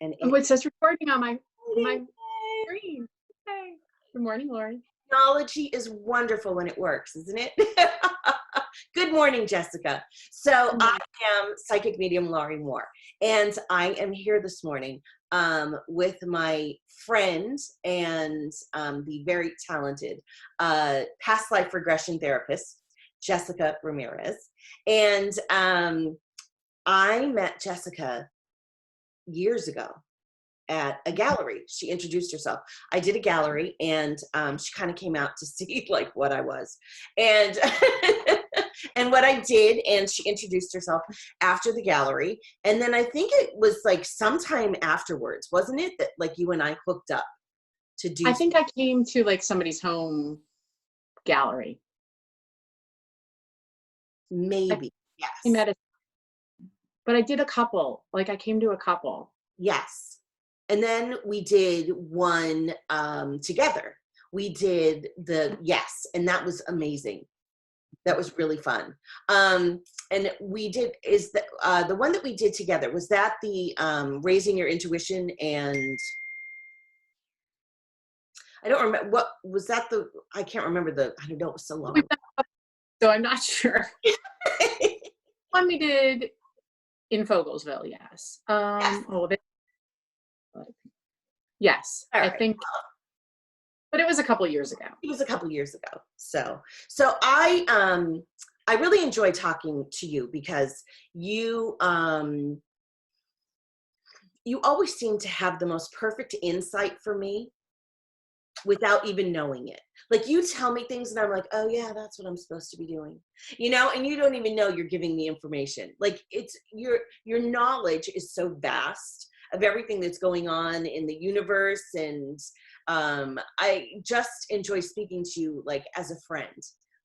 And Oh, it it says recording on my Yay. screen. Hey. Good morning, Lauri. Technology is wonderful when it works, isn't it? Good morning, Jessica. So Good I morning. am psychic medium Lauri Moore, and I am here this morning with my friend and the very talented past life regression therapist, Jessica Ramirez. And I met Jessica years ago at a gallery. She introduced herself. I did a gallery, and she kind of came out to see like what I was and and what I did, and she introduced herself after the gallery. And then I think it was like sometime afterwards, wasn't it, that like you and I hooked up to do I think I came to like somebody's home gallery. I maybe. met Yes. it, but I did a couple. Like I came to a couple. Yes. And then we did one together. We did yes, and that was amazing. That was really fun. And we did, is the one that we did together, was that the raising your intuition? And I don't remember, what was that, I can't remember I don't know, it was so long So I'm not sure. ago. One we did in Fogelsville, yes. Yes. Yes, All I right. think, but it was a couple years ago. It was a couple years ago. So I really enjoy talking to you because you always seem to have the most perfect insight for me without even knowing it. Like you tell me things and I'm like, oh yeah, that's what I'm supposed to be doing. And you don't even know you're giving me information. Like it's your knowledge is so vast of everything that's going on in the universe. And I just enjoy speaking to you like as a friend.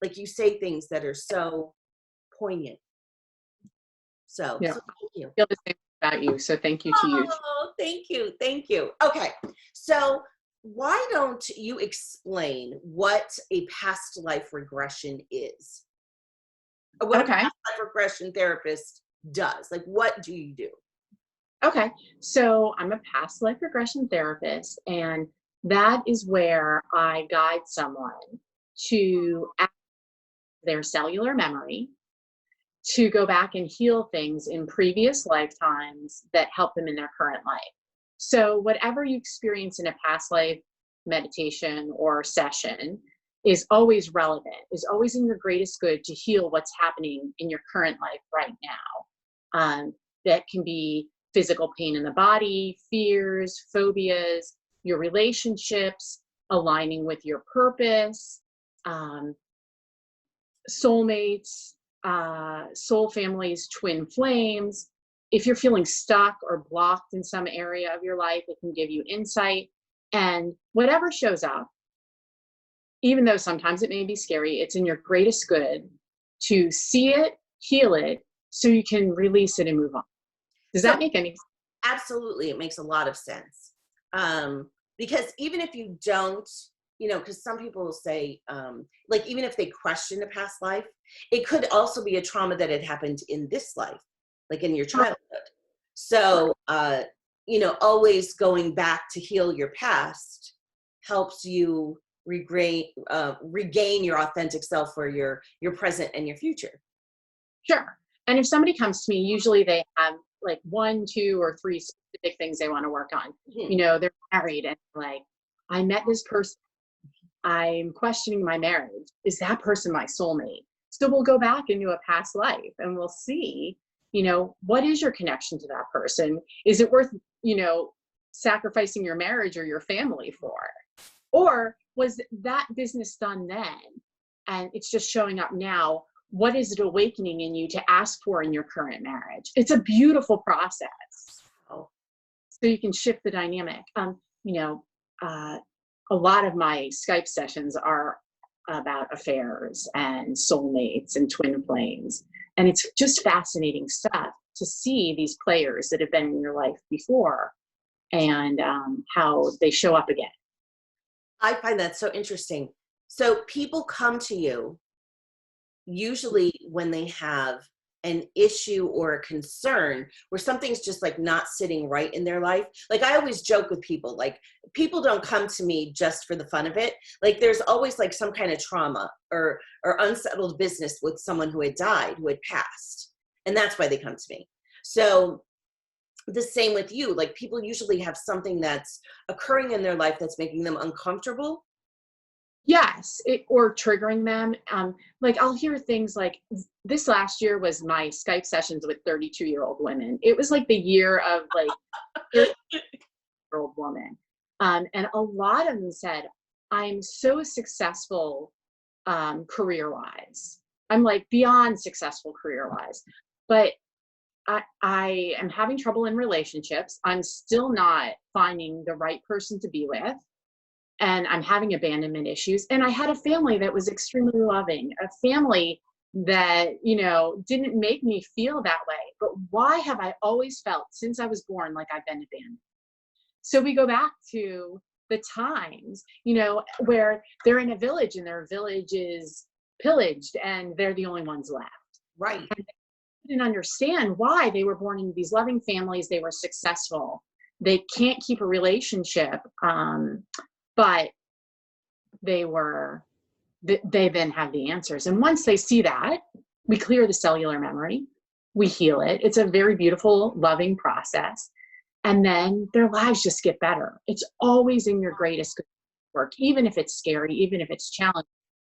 Like you say things that are so poignant. So Yeah, thank you. I feel the same about you. So thank you to you. Oh, thank you. Thank you. Okay. So why don't you explain what a past life regression is? Or what a Okay. past life regression therapist does? Like, what do you do? Okay. So I'm a past life regression therapist, and that is where I guide someone to access their cellular memory to go back and heal things in previous lifetimes that help them in their current life. So, whatever you experience in a past life meditation or session is always relevant, is always in your greatest good to heal what's happening in your current life right now. That can be physical pain in the body, fears, phobias, your relationships, aligning with your purpose, um, soulmates, soul families, twin flames. If you're feeling stuck or blocked in some area of your life, it can give you insight. And whatever shows up, even though sometimes it may be scary, it's in your greatest good to see it, heal it, so you can release it and move on. Does So that make any sense? absolutely, it makes a lot of sense. Because even if you don't, because some people will say, like, even if they question a past life, it could also be a trauma that had happened in this life, like in your childhood. So, always going back to heal your past helps you regain your authentic self for your present and your future. Sure. And if somebody comes to me, usually they have like one, two, or three specific things they want to work on. Mhm. They're married and like, I met this person. I'm questioning my marriage. Is that person my soulmate? So we'll go back into a past life and we'll see, what is your connection to that person? Is it worth, sacrificing your marriage or your family for? Or was that business done then? And it's just showing up now. What is it awakening in you to ask for in your current marriage? It's a beautiful process. Oh, So you can shift the dynamic. A lot of my Skype sessions are about affairs and soulmates and twin flames. And it's just fascinating stuff to see these players that have been in your life before and how they show up again. I find that so interesting. So people come to you usually when they have an issue or a concern where something's just like not sitting right in their life. Like I always joke with people, like people don't come to me just for the fun of it. Like there's always like some kind of trauma or unsettled business with someone who had died, who had passed. And that's why they come to me. So the same with you, like people usually have something that's occurring in their life that's making them uncomfortable. Yes, or triggering them. Like I'll hear things like this last year was my Skype sessions with 32-year-old women. It was like the year of like 30-year-old woman. And a lot of them said, I'm so successful career-wise. I'm like beyond successful career-wise. But I am having trouble in relationships. I'm still not finding the right person to be with. And I'm having abandonment issues. And I had a family that was extremely loving, a family that, you know, didn't make me feel that way. But why have I always felt since I was born like I've been abandoned? So we go back to the times, you know, where they're in a village and their village is pillaged and they're the only ones left. Right. And didn't understand why they were born into these loving families. They were successful. They can't keep a relationship, but they then have the answers. And once they see that, we clear the cellular memory, we heal it. It's a very beautiful, loving process. And then their lives just get better. It's always in your greatest work, even if it's scary, even if it's challenging.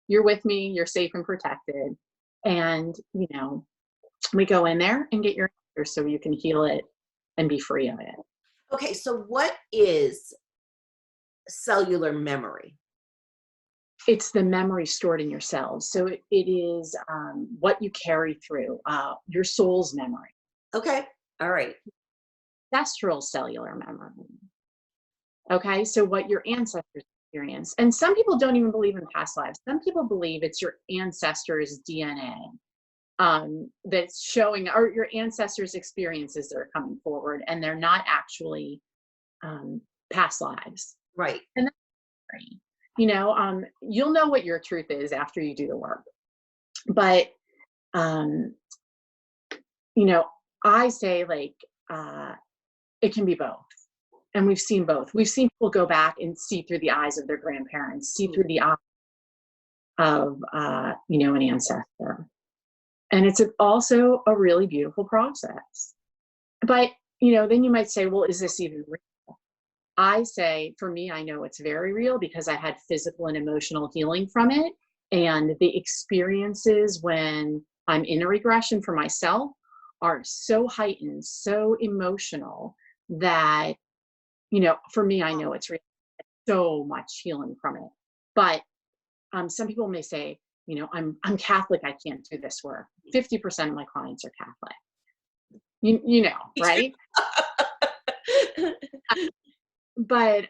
You're with me, you're safe and protected. And, you know, we go in there and get your answers so you can heal it and be free of it. Okay, so what is cellular memory? It's the memory stored in your cells. So it is what you carry through, your soul's memory. Okay, all right. Ancestral cellular memory. Okay, so what your ancestors experienced. And some people don't even believe in past lives. Some people believe it's your ancestors' DNA. That's showing, or your ancestors' experiences that are coming forward, and they're not actually past lives. Right. And that's great. You know, you'll know what your truth is after you do the work. But, you know, I say like, it can be both. And we've seen both. We've seen people go back and see through the eyes of their grandparents, see through the eyes of, you know, an ancestor. And it's also a really beautiful process. But, you know, then you might say, well, is this even real? I say, for me, I know it's very real because I had physical and emotional healing from it. And the experiences when I'm in a regression for myself are so heightened, so emotional that, you know, for me, I know it's real. So much healing from it. But some people may say, you know, I'm Catholic, I can't do this work. 50% of my clients are Catholic. You know, right? But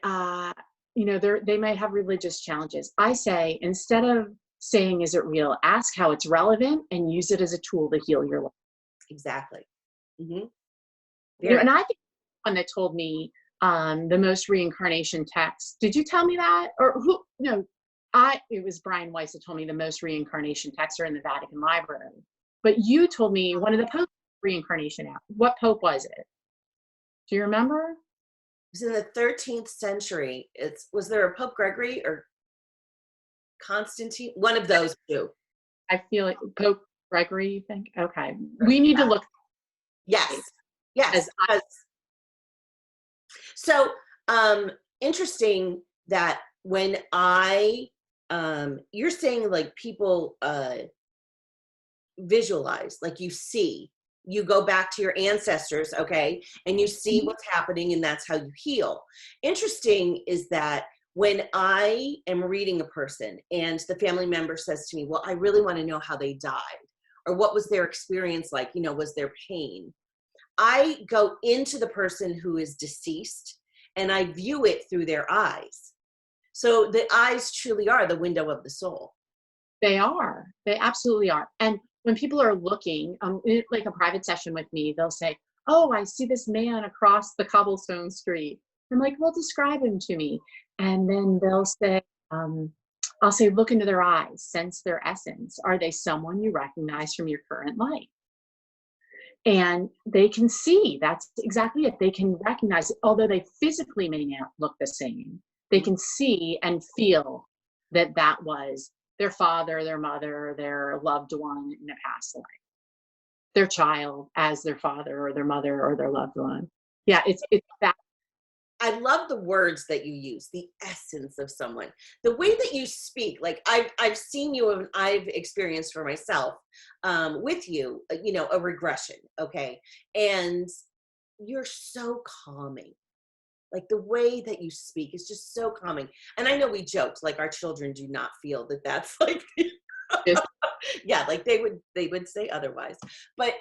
you know, they might have religious challenges. I say, instead of saying, is it real, ask how it's relevant and use it as a tool to heal your life. Exactly. Mm-hmm. You know, and I think one that told me the most reincarnation texts. Did you tell me that? Or who? No, it was Brian Weiss that told me the most reincarnation texts are in the Vatican Library. But you told me one of the Pope's reincarnation out. What Pope was it? Do you remember? It was in the 13th century. Was there a Pope Gregory or Constantine? One of those two. I feel like Pope Gregory, you think? Okay. We need to look. Yes. Yes. So interesting that when you're saying like people visualize, like you go back to your ancestors, okay, and you see what's happening and that's how you heal. Interesting is that when I am reading a person and the family member says to me, well, I really want to know how they died or what was their experience like, you know, was there pain? I go into the person who is deceased and I view it through their eyes. So the eyes truly are the window of the soul. They are. They absolutely are. And when people are looking, like a private session with me, they'll say, oh, I see this man across the cobblestone street. I'm like, well, describe him to me. And then they'll say, I'll say, look into their eyes, sense their essence. Are they someone you recognize from your current life? And they can see, that's exactly it. They can recognize it, although they physically may not look the same. They can see and feel that that was their father, their mother, their loved one in a past life, their child as their father or their mother or their loved one. Yeah, it's that. I love the words that you use, the essence of someone, the way that you speak. Like I've seen you and I've experienced for myself with you, you know, a regression. Okay. And you're so calming. Like the way that you speak is just so calming. And I know we joked, like our children do not feel that that's like, yeah, like they would say otherwise. But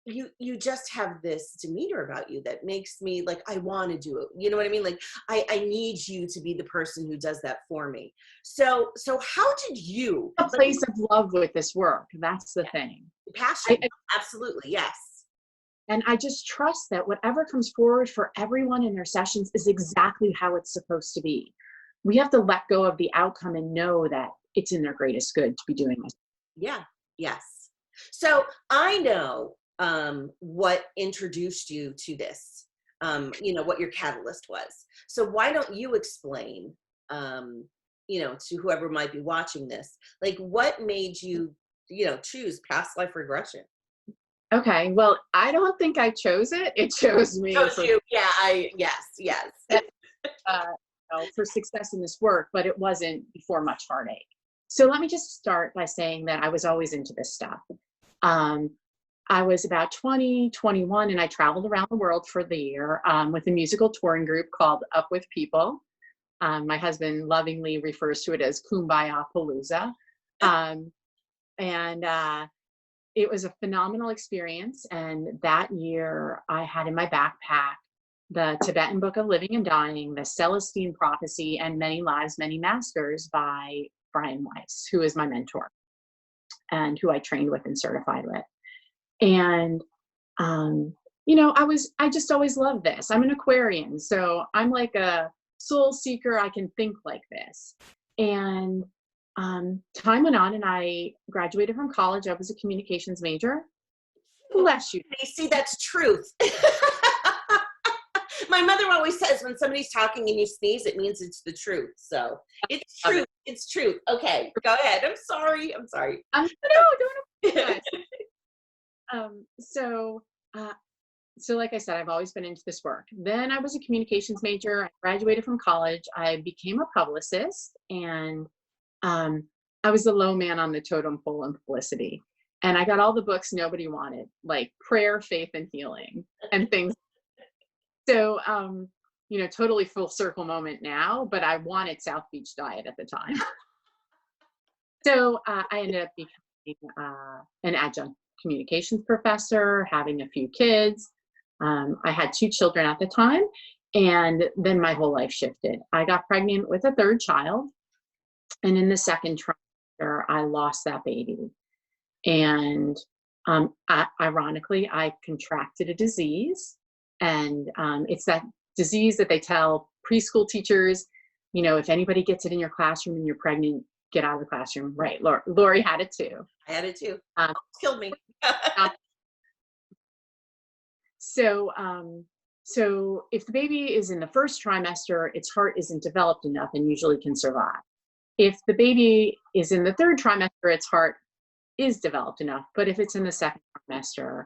you just have this demeanor about you that makes me like, I want to do it, you know what I mean? Like I need you to be the person who does that for me. So how did you, A place of love with this work. That's the thing. passion? I, Absolutely, yes. and I just trust that whatever comes forward for everyone in their sessions is exactly how it's supposed to be. We have to let go of the outcome and know that it's in their greatest good to be doing this. Yeah, yes. So I know what introduced you to this, you know, what your catalyst was. So why don't you explain, you know, to whoever might be watching this, like what made you, you know, choose past life regression? Okay, well, I don't think I chose it. It chose me Chose for you. Yeah, yes, yes. uh, for success in this work, but it wasn't before much heartache. So let me just start by saying that I was always into this stuff. Um, I was about 20, 21, and I traveled around the world for the year with a musical touring group called Up With People. My husband lovingly refers to it as Kumbaya Palooza. Um, and it was a phenomenal experience. And that year, I had in my backpack the Tibetan Book of Living and Dying, the Celestine Prophecy, and Many Lives, Many Masters by Brian Weiss, who is my mentor and who I trained with and certified with. And you know, I just always loved this. I'm an Aquarian, so I'm like a soul seeker. I can think like this. And time went on, and I graduated from college. I was a communications major. Bless you. You see, that's truth. My mother always says when somebody's talking and you sneeze, it means it's the truth. So it's truth. It's truth. Okay, go ahead. I'm sorry. I'm sorry. No, don't apologize. Um, so, uh, so like I said, I've always been into this work. Then I was a communications major. I graduated from college. I became a publicist, and I was the low man on the totem pole in publicity. And I got all the books nobody wanted, like Prayer, Faith, and Healing, and things. So, you know, totally full circle moment now, but I wanted South Beach Diet at the time. So I ended up becoming an adjunct communications professor, having a few kids. I had 2 children at the time, and then my whole life shifted. I got pregnant with a 3rd child, and in the 2nd trimester, I lost that baby. And ironically, I contracted a disease, and it's that disease that they tell preschool teachers, you know, if anybody gets it in your classroom and you're pregnant, get out of the classroom. Right. Lauri had it too. I had it too. Um, Killed me. so, so if the baby is in the 1st trimester, its heart isn't developed enough and usually can survive. If the baby is in the 3rd trimester, its heart is developed enough. But if it's in the 2nd trimester,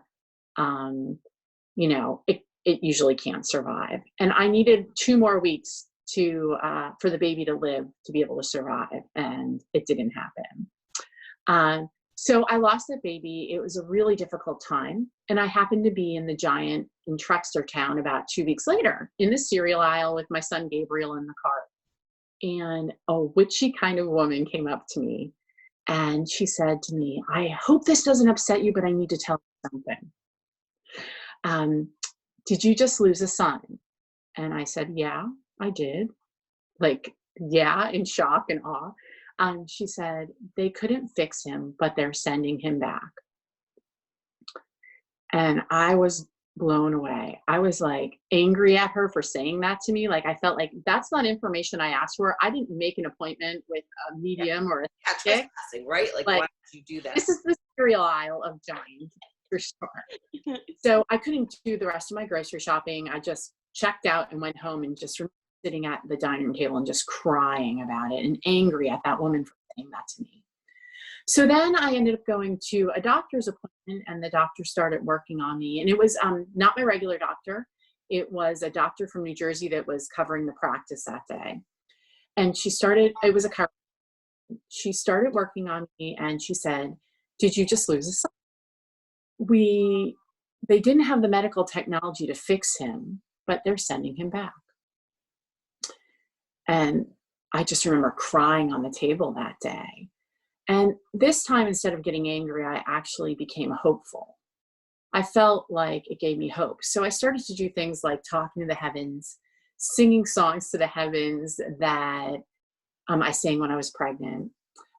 you know, it usually can't survive. And I needed 2 more weeks to for the baby to live to be able to survive, and it didn't happen. So I lost that baby. It was a really difficult time, and I happened to be in the Giant in Truxtor Town about 2 weeks later in the cereal aisle with my son Gabriel in the cart. And a witchy kind of woman came up to me, and she said to me, "I hope this doesn't upset you, but I need to tell you something. Did you just lose a son?" And I said, "Yeah, I did." Like, yeah, in shock and awe. She said, "They couldn't fix him, but they're sending him back." And I was blown away. I was like angry at her for saying that to me. Like I felt like that's not information I asked for. I didn't make an appointment with a Yeah, medium or a yeah, psychic. trespassing, right? Like, why Like would you do that? this is the cereal aisle of giants for sure. So I couldn't do the rest of my grocery shopping. I just checked out and went home and just sitting at the dining room table and just crying about it and angry at that woman for saying that to me. So then I ended up going to a doctor's appointment, and the doctor started working on me. And it was not my regular doctor. It was a doctor from New Jersey that was covering the practice that day. And it was a chiropractor. She started working on me, and she said, "Did you just lose a son?" They didn't have the medical technology to fix him, but they're sending him back. And I just remember crying on the table that day. And this time, instead of getting angry, I actually became hopeful. I felt like it gave me hope. So I started to do things like talking to the heavens, singing songs to the heavens that I sang when I was pregnant.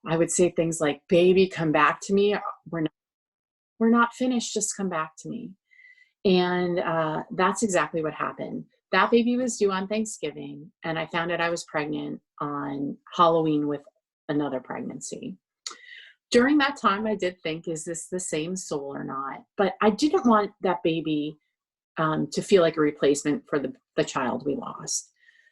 I would say things like, "Baby, come back to me. We're not finished. Just come back to me." And that's exactly what happened. That baby was due on Thanksgiving, and I found out I was pregnant on Halloween with another pregnancy. During that time, I did think, is this the same soul or not? But I didn't want that baby to feel like a replacement for the child we lost.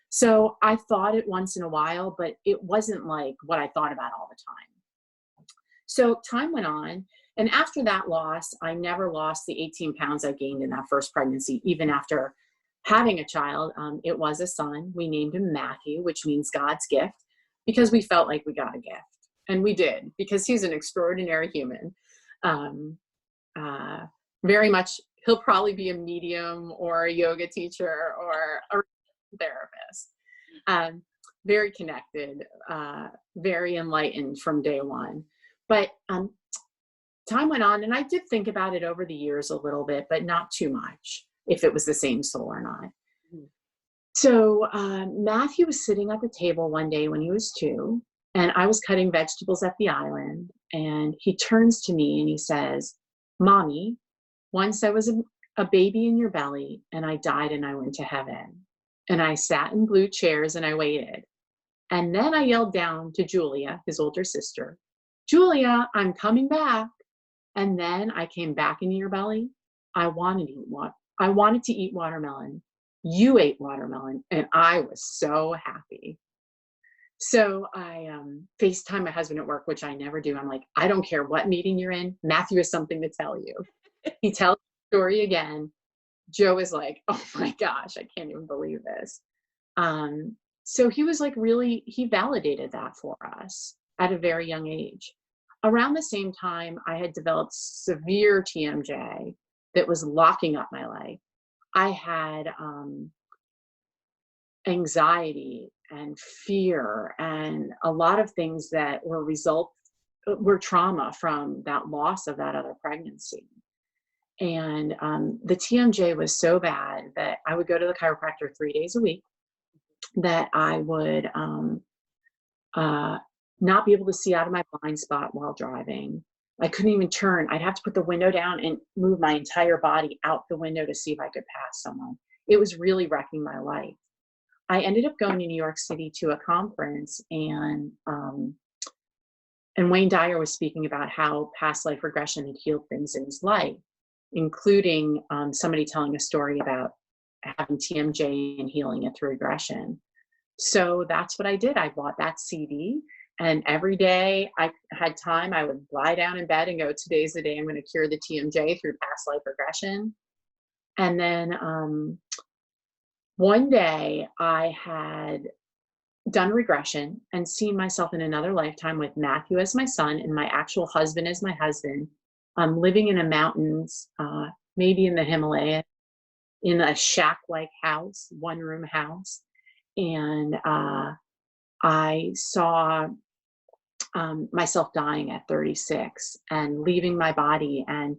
So I thought it once in a while, but it wasn't like what I thought about all the time. So time went on. And after that loss, I never lost the 18 pounds I gained in that first pregnancy, even after having a child. It was a son. We named him Matthew, which means God's gift, because we felt like we got a gift. And we did, because he's an extraordinary human. Very much, he'll probably be a medium or a yoga teacher or a therapist. Very connected, very enlightened from day one. But time went on, and I did think about it over the years a little bit, but not too much, if it was the same soul or not. Mm-hmm. So Matthew was sitting at the table one day when he was 2, and I was cutting vegetables at the island, and he turns to me and he says, "Mommy, once I was a baby in your belly, and I died and I went to heaven." And I sat in blue chairs and I waited. And then I yelled down to Julia, his older sister, "Julia, I'm coming back." And then I came back into your belly. I wanted to eat watermelon. You ate watermelon, and I was so happy. So I FaceTime my husband at work, which I never do. I'm like, "I don't care what meeting you're in. Matthew has something to tell you." He tells the story again. Joe is like, "Oh my gosh, I can't even believe this." So he was like, he validated that for us at a very young age. Around the same time, I had developed severe TMJ that was locking up my life. I had anxiety and fear and a lot of things that were trauma from that loss of that other pregnancy. And the TMJ was so bad that I would go to the chiropractor 3 days a week, that I would not be able to see out of my blind spot while driving. I couldn't even turn. I'd have to put the window down and move my entire body out the window to see if I could pass someone. It was really wrecking my life. I ended up going to New York City to a conference, and Wayne Dyer was speaking about how past life regression had healed things in his life, including somebody telling a story about having TMJ and healing it through regression. So that's what I did. I bought that CD, and every day I had time, I would lie down in bed and go, "Today's the day I'm going to cure the TMJ through past life regression." And then one day I had done regression and seen myself in another lifetime with Matthew as my son and my actual husband as my husband, living in the mountains, maybe in the Himalayas, in a shack-like house, one-room house. And I saw myself dying at 36 and leaving my body and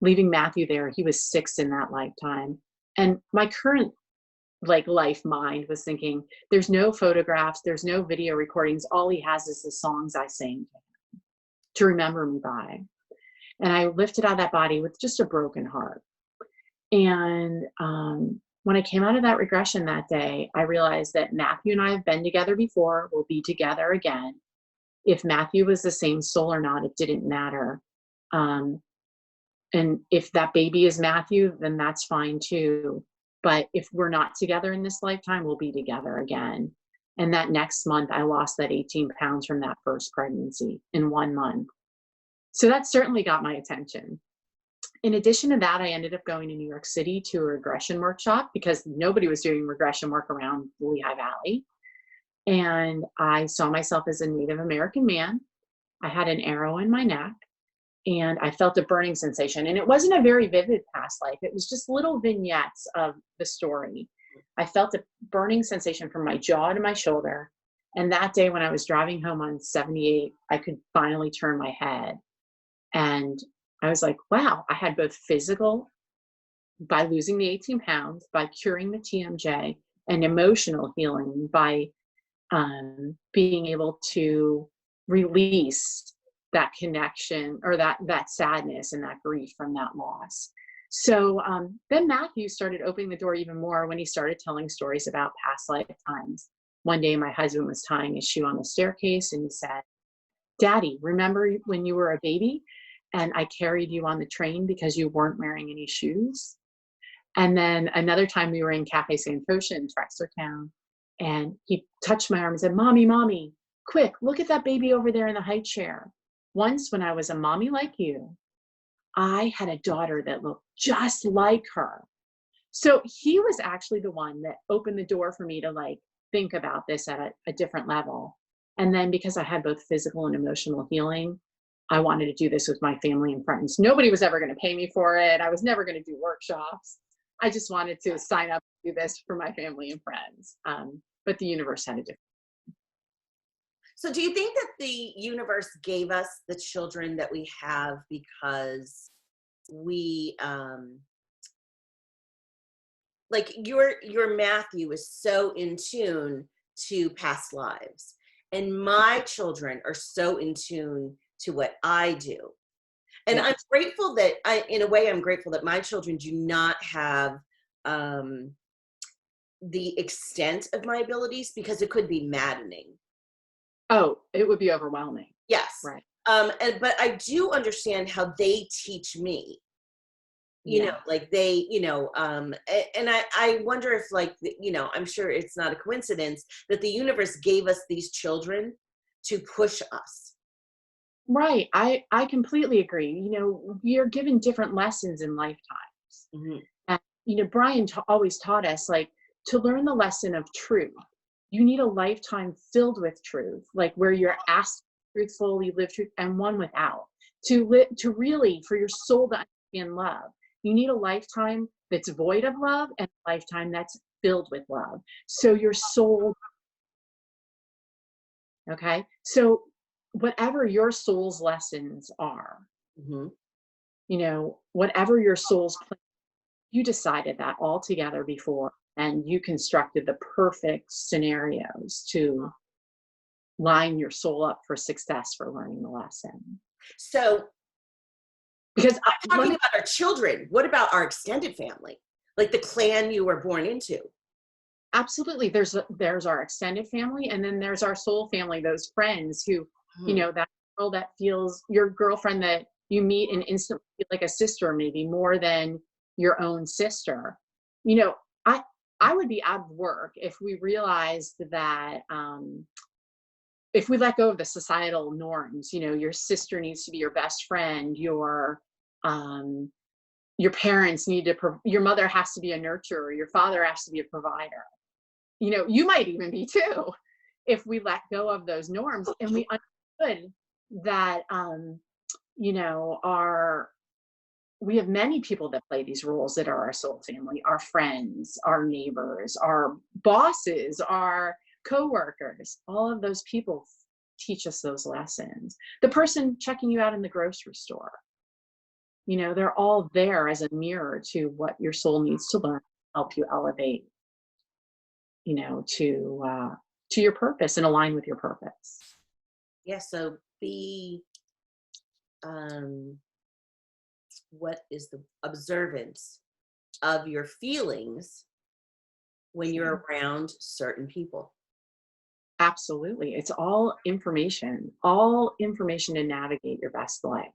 leaving Matthew there. He was 6 in that lifetime. And my current life mind was thinking, there's no photographs, there's no video recordings. All he has is the songs I sang to him to remember me by. And I lifted out of that body with just a broken heart. And when I came out of that regression that day, I realized that Matthew and I have been together before, we'll be together again. If Matthew was the same soul or not, it didn't matter. Um, and if that baby is Matthew, then that's fine too. But if we're not together in this lifetime, we'll be together again. And that next month, I lost that 18 pounds from that first pregnancy in 1 month. So that certainly got my attention. In addition to that, I ended up going to New York City to a regression workshop because nobody was doing regression work around the Lehigh Valley. And I saw myself as a Native American man. I had an arrow in my neck and I felt a burning sensation. And it wasn't a very vivid past life, it was just little vignettes of the story. I felt a burning sensation from my jaw to my shoulder. And that day, when I was driving home on 78, I could finally turn my head. And I was like, wow, I had both physical, by losing the 18 pounds, by curing the TMJ, and emotional healing by being able to release that connection or that sadness and that grief from that loss. So then Matthew started opening the door even more when he started telling stories about past lifetimes. One day, my husband was tying his shoe on the staircase and he said, "Daddy, remember when you were a baby and I carried you on the train because you weren't wearing any shoes?" And then another time we were in Cafe Santosh in Trexlertown, and he touched my arm and said, "Mommy, mommy, quick, look at that baby over there in the high chair. Once when I was a mommy like you, I had a daughter that looked just like her." So he was actually the one that opened the door for me to like think about this at a different level. And then because I had both physical and emotional healing, I wanted to do this with my family and friends. Nobody was ever going to pay me for it. I was never going to do workshops. I just wanted to sign up to do this for my family and friends. But the universe had a different. So do you think that the universe gave us the children that we have because we like your Matthew is so in tune to past lives, and my children are so in tune to what I do. And Yeah. I'm grateful that in a way, I'm grateful that my children do not have um, the extent of my abilities, because it could be maddening. Oh, it would be overwhelming. Yes. Right. But I do understand how they teach me, Yeah. like they, and I wonder if like, I'm sure it's not a coincidence that the universe gave us these children to push us. Right. I completely agree. We are given different lessons in lifetimes. Hmm. And, Brian always taught us like to learn the lesson of truth. You need a lifetime filled with truth, like where you're asked truthful, you live truth, and one without. To really, for your soul to understand love, you need a lifetime that's void of love and a lifetime that's filled with love. So your soul, okay? So whatever your soul's lessons are, Hmm. whatever your soul's plan, you decided that all together before, and you constructed the perfect scenarios to line your soul up for success for learning the lesson. So Because I'm talking about our children. What about our extended family? Like the clan you were born into? absolutely, there's our extended family, and then there's our soul family, those friends who, Hmm. that girl that feels your girlfriend that you meet and instantly feel like a sister, maybe more than your own sister. You know, I I would be out of work if we realized that if we let go of the societal norms, your sister needs to be your best friend, um, your parents need to, your mother has to be a nurturer, your father has to be a provider. You might even be too, if we let go of those norms and we understood that, our we have many people that play these roles that are our soul family, our friends, our neighbors, our bosses, our coworkers. All of those people teach us those lessons. The person checking you out in the grocery store, they're all there as a mirror to what your soul needs to learn, help you elevate, to your purpose and align with your purpose. Yeah. So be, um, what is the observance of your feelings when Sure. you're around certain people. Absolutely. It's all information to navigate your best life.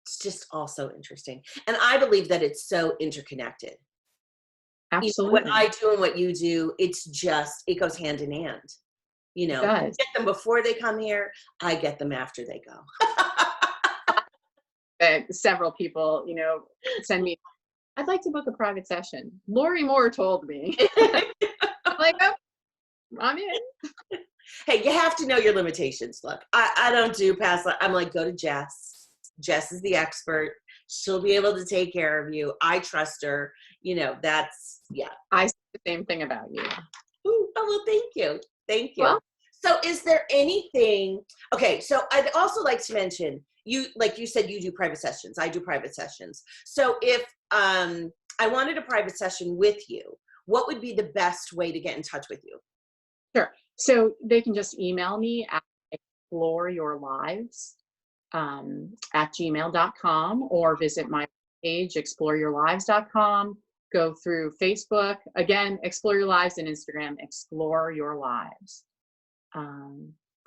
It's just also interesting. And I believe that it's so interconnected. What Absolutely. I do and what you do, it goes hand in hand. It You does. get them before they come here, I get them after they go. Several people, send me, I'd like to book a private session. Lauri Moore told me. I'm like, oh, I'm in. Hey, you have to know your limitations. Look, I don't do past life. I'm like, go to Jess. Jess is the expert. She'll be able to take care of you. I trust her. Yeah. I say the same thing about you. Ooh, oh, well, thank you. Thank you. Well, So is there anything, okay, so I'd also like to mention, like you said, you do private sessions. I do private sessions. So if I wanted a private session with you, what would be the best way to get in touch with you? sure. So they can just email me at exploreyourlives at gmail.com, or visit my page, exploreyourlives.com. Go through Facebook, again, Explore Your Lives, and Instagram, Explore Your Lives.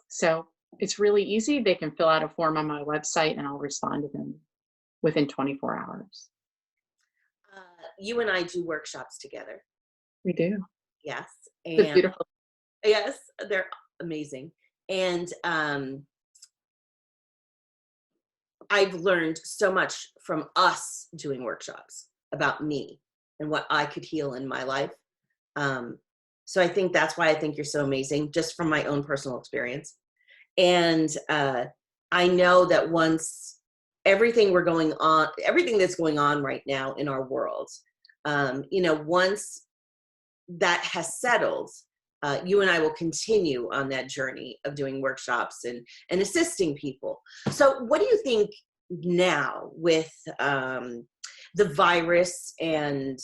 So it's really easy. They can fill out a form on my website and I'll respond to them within 24 hours. You and I do workshops together. We do. Yes. It's And beautiful. yes, they're amazing. And I've learned so much from us doing workshops about me and what I could heal in my life. So I think that's why I think you're so amazing, just from my own personal experience. And I know that once everything that's going on right now in our world, once that has settled, you and I will continue on that journey of doing workshops and assisting people. So what do you think now with the virus and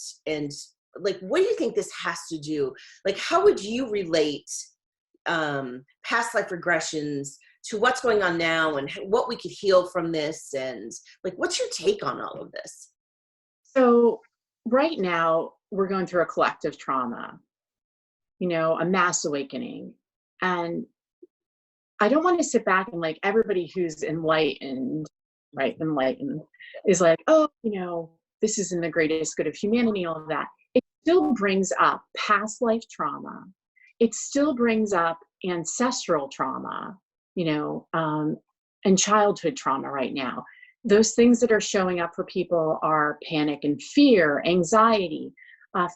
like, what do you think this has to do? Like, how would you relate past life regressions to what's going on now and what we could heal from this? And like, what's your take on all of this? So right now we're going through a collective trauma, a mass awakening. And I don't want to sit back and like everybody who's enlightened, right? Enlightened is like, oh, this is in the greatest good of humanity, all of that. It still brings up past life trauma. It still brings up ancestral trauma, and childhood trauma right now. Those things that are showing up for people are panic and fear, anxiety,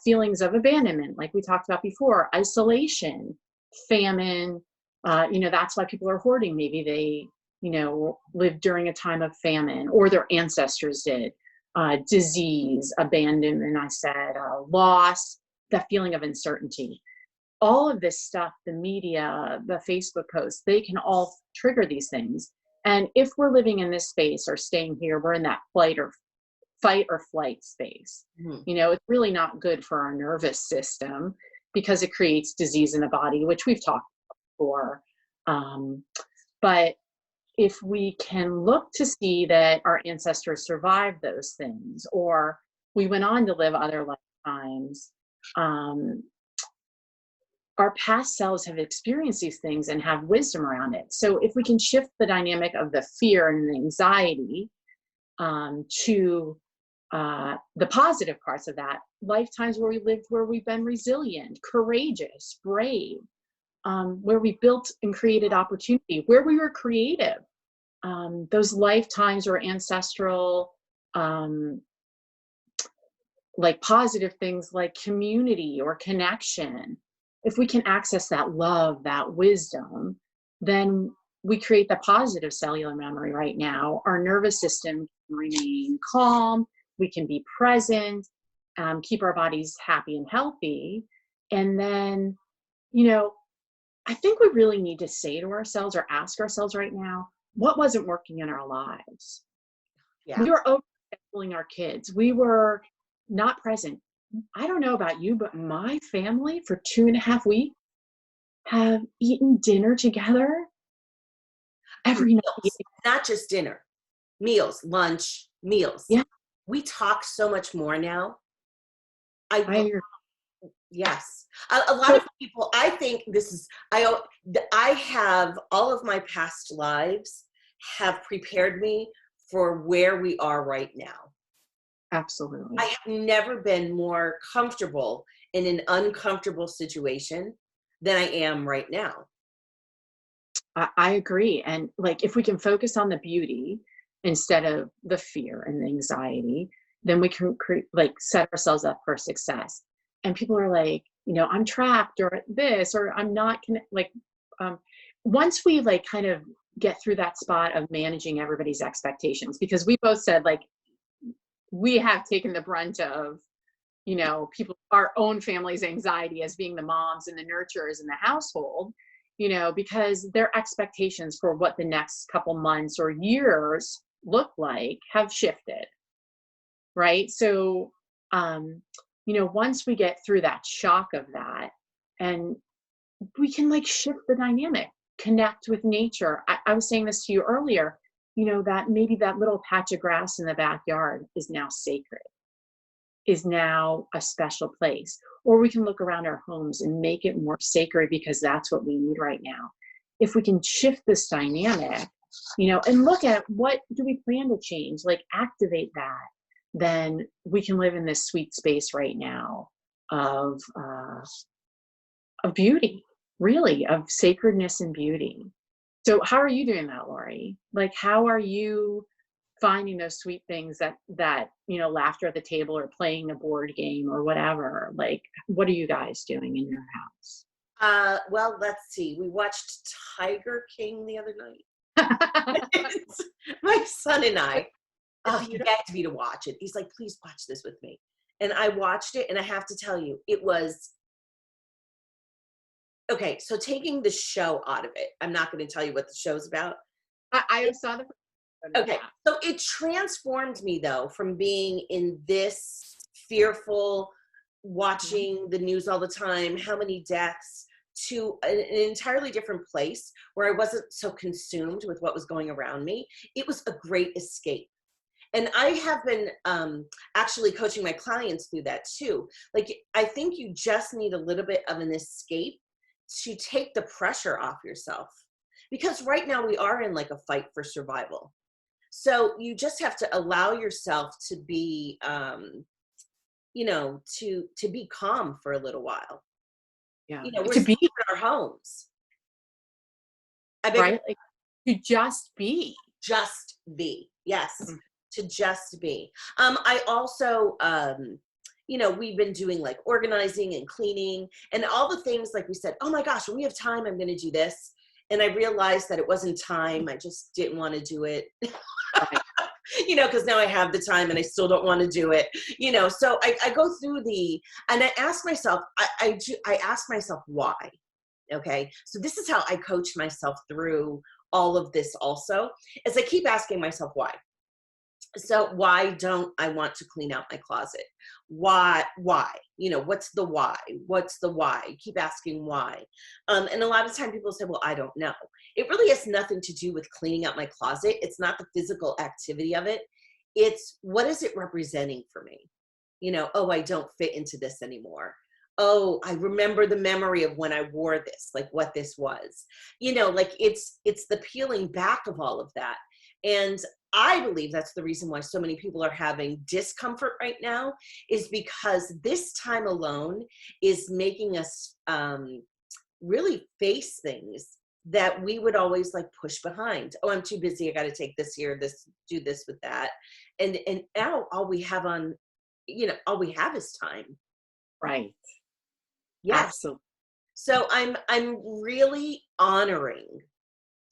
feelings of abandonment, like we talked about before, isolation, famine. That's why people are hoarding. Maybe they, lived during a time of famine, or their ancestors did. Disease, abandonment, I said, loss, that feeling of uncertainty. All of this stuff, the media, the Facebook posts, they can all trigger these things. And if we're living in this space or staying here, we're in that fight or flight space. Mm-hmm. It's really not good for our nervous system because it creates disease in the body, which we've talked about before. But if we can look to see that our ancestors survived those things, or we went on to live other lifetimes, our past selves have experienced these things and have wisdom around it. So if we can shift the dynamic of the fear and the anxiety to the positive parts of that, lifetimes where we lived, where we've been resilient, courageous, brave, where we built and created opportunity, where we were creative, those lifetimes or ancestral, like positive things like community or connection. If we can access that love, that wisdom, then we create the positive cellular memory right now. Our nervous system can remain calm. We can be present, keep our bodies happy and healthy. And then, I think we really need to say to ourselves or ask ourselves right now, what wasn't working in our lives? Yeah. We were overscheduling our kids. We were not present. I don't know about you, but my family for 2.5 weeks have eaten dinner together every night. Not just dinner, meals, lunch, meals. Yeah. We talk so much more now. I agree. Yes. A lot So, of people, I think this is, I have all of my past lives have prepared me for where we are right now. I absolutely. have never been more comfortable in an uncomfortable situation than I am right now. I agree. And like, if we can focus on the beauty instead of the fear and the anxiety, then we can like set ourselves up for success. And people are like, I'm trapped or this, or I'm not like, um, once we like kind of get through that spot of managing everybody's expectations, because we both said like, we have taken the brunt of, people, our own family's anxiety as being the moms and the nurturers in the household, because their expectations for what the next couple months or years look like have shifted. Right. So, once we get through that shock of that, and we can like shift the dynamic, connect with nature. I was saying this to you earlier, that maybe that little patch of grass in the backyard is now sacred, is now a special place. Or we can look around our homes and make it more sacred because that's what we need right now. If we can shift this dynamic, and look at what do we plan to change, like activate that, then we can live in this sweet space right now of beauty, really, of sacredness and beauty. So how are you doing that, Lauri? Like, how are you finding those sweet things that laughter at the table or playing a board game or whatever? Like, what are you guys doing in your house? Well, let's see. We watched Tiger King the other night. My son and I, he begged me to watch it. He's like, please watch this with me. And I watched it, and I have to tell you, it was okay. So taking the show out of it, I'm not going to tell you what the show's about. I saw the Okay, so it transformed me though from being in this fearful, watching the news all the time, how many deaths, to an entirely different place where I wasn't so consumed with what was going around me. It was a great escape. And I have been actually coaching my clients through that too. Like, I think you just need a little bit of an escape to take the pressure off yourself. Because right now we are in like a fight for survival. So you just have to allow yourself to be, to be calm for a little while. Yeah, We're to still be in our homes. I beg your right, like to just be. Just be. Yes. Mm. To just be. I also, we've been doing like organizing and cleaning and all the things, like we said, oh my gosh, when we have time, I'm going to do this. And I realized that it wasn't time. I just didn't want to do it. Right. Because now I have the time and I still don't want to do it. So I go through and I ask myself, I ask myself why. Okay. So this is how I coach myself through all of this also, is I keep asking myself why. So why don't I want to clean out my closet? Why? What's the why? What's the why? Keep asking why. And a lot of time people say, well, I don't know. It really has nothing to do with cleaning out my closet. It's not the physical activity of it. It's what is it representing for me? Oh, I don't fit into this anymore. Oh, I remember the memory of when I wore this, like what this was. Like it's the peeling back of all of that. And I believe that's the reason why so many people are having discomfort right now, is because this time alone is making us really face things that we would always like push behind. Oh, I'm too busy. I got to take this here, this, do this with that. And now all we have all we have is time. Right. Yes. Absolutely. So I'm really honoring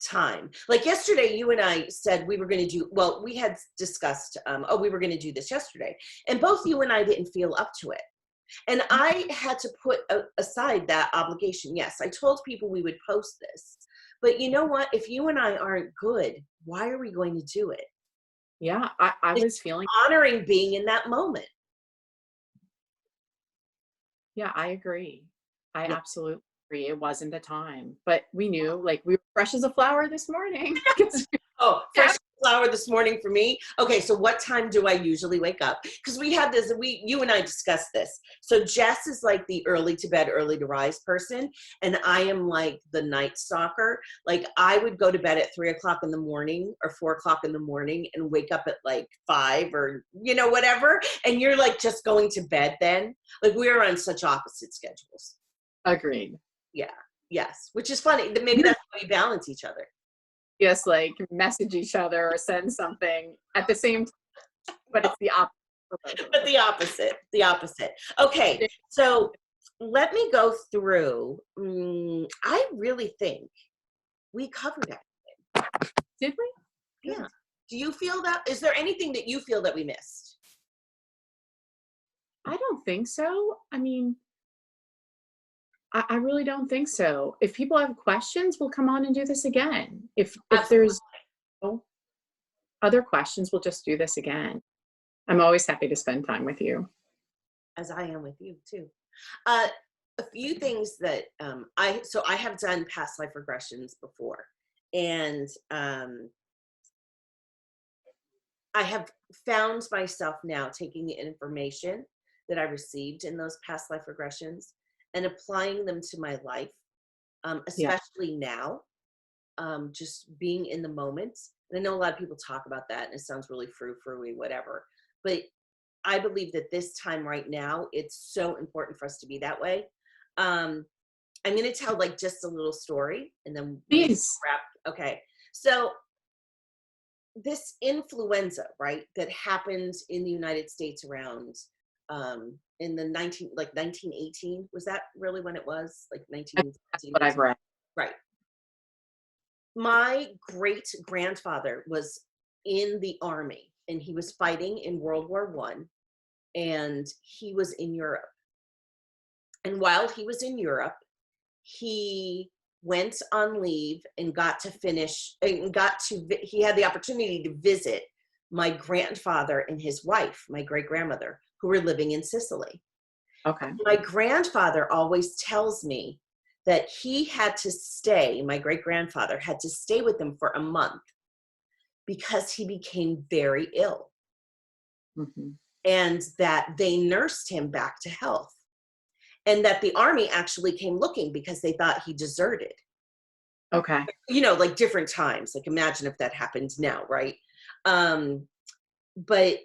time. Like yesterday, you and I said we were going to do, well, we had discussed, we were going to do this yesterday. And both you and I didn't feel up to it. And I had to put aside that obligation. Yes, I told people we would post this. But you know what? If you and I aren't good, why are we going to do it? Yeah, I was feeling. Honoring being in that moment. Yeah, I agree. I Yeah. absolutely agree. It wasn't the time, but we knew, like, we were fresh as a flower this morning. Oh, fresh as hour this morning for me. Okay, so what time do I usually wake up? Because we have this, you and I discussed this. So Jess is like the early to bed, early to rise person, and I am like the night stalker. Like I would go to bed at 3 o'clock in the morning or 4 o'clock in the morning and wake up at like 5 or whatever. And you're like just going to bed then. Like we're on such opposite schedules. Agreed. Yeah. Yes. Which is funny. Maybe that's how we balance each other. Just like message each other or send something at the same time, but it's the opposite. But the opposite. Okay, so let me go through. I really think we covered it. Did we? Yeah. Do you feel that? Is there anything that you feel that we missed? I don't think so. I mean, I really don't think so. If people have questions, we'll come on and do this again. If there's no other questions, we'll just do this again. I'm always happy to spend time with you. As I am with you too. A few things that I have done past life regressions before, and I have found myself now taking the information that I received in those past life regressions and applying them to my life, especially now, just being in the moment. And I know a lot of people talk about that and it sounds really frou-frou-y, whatever. But I believe that this time right now, it's so important for us to be that way. I'm going to tell like just a little story and then Please. wrap. Okay. So this influenza, right, that happened in the United States around in the 1918, was that really when it was? Like 1917? That's what I've read. Right. My great grandfather was in the army and he was fighting in World War I, and he was in Europe. And while he was in Europe, he went on leave and he had the opportunity to visit my grandfather and his wife, my great grandmother, who were living in Sicily. Okay. My grandfather always tells me that he had to stay, my great grandfather had to stay with them for a month because he became very ill. Mm-hmm. And that they nursed him back to health. And that the army actually came looking because they thought he deserted. Okay. Like different times. Like imagine if that happened now, right? But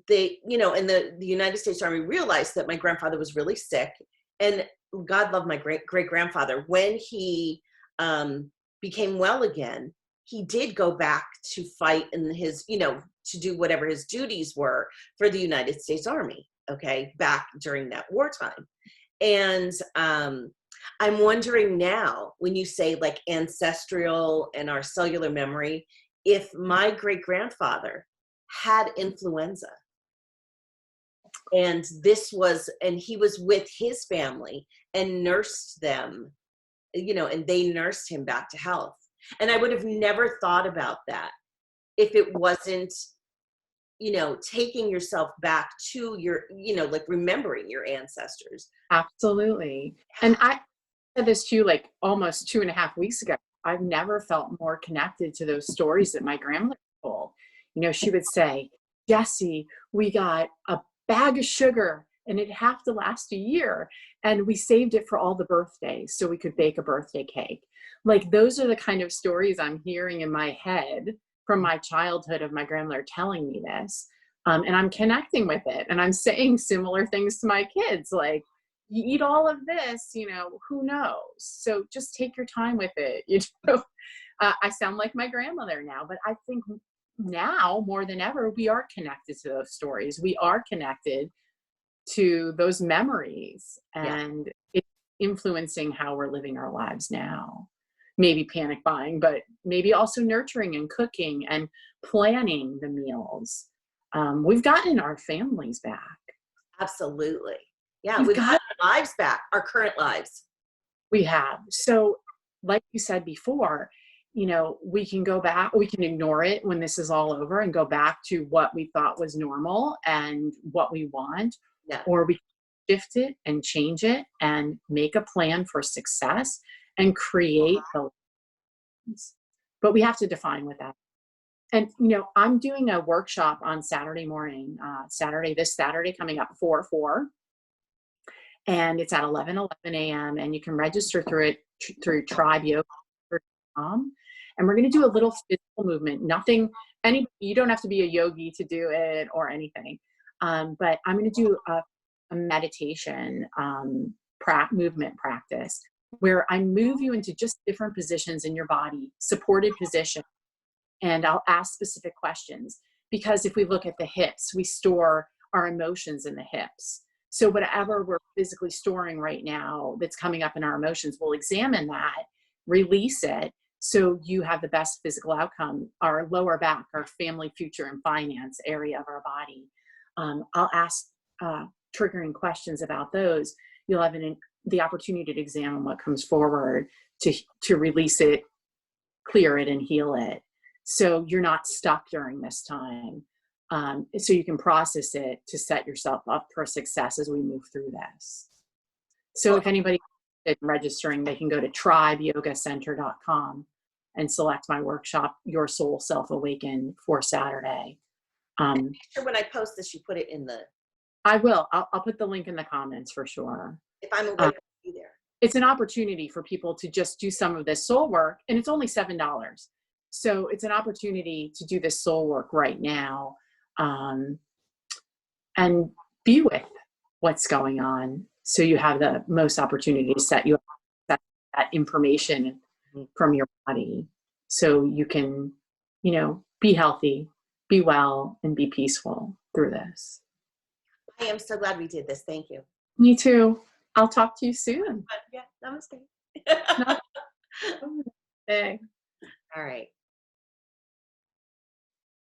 they, and the United States Army realized that my grandfather was really sick. And God love my great-grandfather. When he became well again, he did go back to fight in his, to do whatever his duties were for the United States Army, okay, back during that wartime. And I'm wondering now, when you say like ancestral and our cellular memory, if my great-grandfather had influenza, and he was with his family and nursed them, and they nursed him back to health. And I would have never thought about that if it wasn't, taking yourself back to your, like remembering your ancestors. Absolutely. And I said this to you like almost 2.5 weeks ago. I've never felt more connected to those stories that my grandmother told. She would say, Jesse, we got a bag of sugar and it'd have to last a year. And we saved it for all the birthdays so we could bake a birthday cake. Like those are the kind of stories I'm hearing in my head from my childhood of my grandmother telling me this. And I'm connecting with it. And I'm saying similar things to my kids, like, you eat all of this, who knows? So just take your time with it. I sound like my grandmother now, but I think now more than ever, we are connected to those stories. We are connected to those memories, and it's influencing how we're living our lives now. Maybe panic buying, but maybe also nurturing and cooking and planning the meals. We've gotten our families back. Absolutely. Yeah, we've got our lives back, our current lives. We have. So like you said before, we can go back, we can ignore it when this is all over and go back to what we thought was normal and what we want, or we can shift it and change it and make a plan for success and create those. But we have to define what that is. And, I'm doing a workshop on Saturday morning, this Saturday coming up, 4/4, and it's at 11 a.m. And you can register through it through tribeyoga.com. And we're going to do a little physical movement. You don't have to be a yogi to do it or anything. But I'm going to do a meditation movement practice where I move you into just different positions in your body, supported position. And I'll ask specific questions, because if we look at the hips, we store our emotions in the hips. So whatever we're physically storing right now that's coming up in our emotions, we'll examine that, release it, so you have the best physical outcome. Our lower back, our family, future, and finance area of our body. I'll ask triggering questions about those. You'll have the opportunity to examine what comes forward, to release it, clear it, and heal it. So you're not stuck during this time. So you can process it to set yourself up for success as we move through this. So if anybody is registering, they can go to tribeyogacenter.com and select my workshop, Your Soul Self Awaken, for Saturday. Make sure when I post this, you put it in the... I will. I'll put the link in the comments for sure. If I'm awake, I'll be there. It's an opportunity for people to just do some of this soul work, and it's only $7. So it's an opportunity to do this soul work right now, and be with what's going on, so you have the most opportunity to set that information from your body, so you can, be healthy, be well, and be peaceful through this. I am so glad we did this. Thank you. Me too. I'll talk to you soon. Yeah, namaste. Namaste. All right.